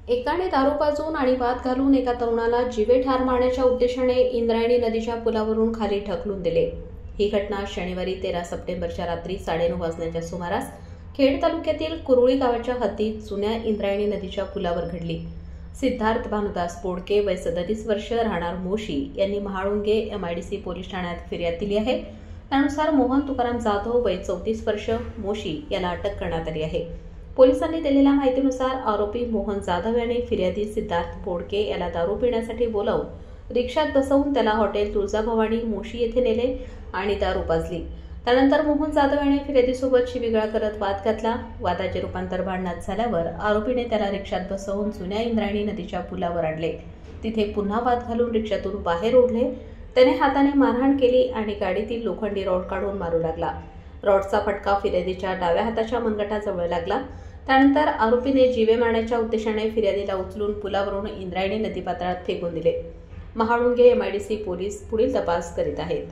एकाने दारू पाजून आणि वाद घालून एका तरुणाला जीवे ठार मारण्याच्या उद्देशाने इंद्रायणी नदीच्या पुलावरून खाली ढकलून दिले। ही घटना शनिवारी 13 सप्टेंबरच्या रात्री 9:30 वाजण्याच्या सुमारास खेड तालुक्यातील कुरुळी गावाच्या हद्दीत जुन्या इंद्रायणी नदीच्या पुलावर घडली। सिद्धार्थ भानुदास बोडके वय 37 वर्ष राहणार मोशी यांनी महाळुंगे MIDC पोलीस ठाण्यात फिर्याद दिली आहे। त्यानुसार मोहन तुकाराम जाधव वय 34 वर्ष मोशी याला अटक करण्यात आली आहे। पोलिसांनी दिलेल्या माहितीनुसार आरोपी मोहन जाधव याने फिर्यादी सिद्धार्थ बोडके याला दारू पिण्यासाठी बोलावून रिक्षात बसवून त्याला हॉटेल तुळजाभवानी मोशी येथे नेले आणि दारू पाजली। त्यानंतर मोहन जाधव याने फिर्यादीसोबत शिवीगाळ करत वाद घातला। वादाचे रूपांतर भांडणात झाल्यावर आरोपीने त्याला रिक्षात बसवून जुन्या इंद्रायणी नदीच्या पुलावर आणले। तिथे पुन्हा वाद घालून रिक्षातून बाहेर ओढले। त्याने हाताने मारहाण केली आणि गाडीतील लोखंडी रॉड काढून मारू लागला। रॉडचा फटका फिर्यादीच्या डाव्या हाताच्या मनगटाजवळ लागला। त्यानंतर आरोपीने जीवे मारण्याच्या उद्देशाने फिर्यादीला उचलून पुलावरून इंद्रायणी नदीपात्रात फेकून दिले। महाळुंगे MIDC पोलीस पुढील तपास करीत आहेत।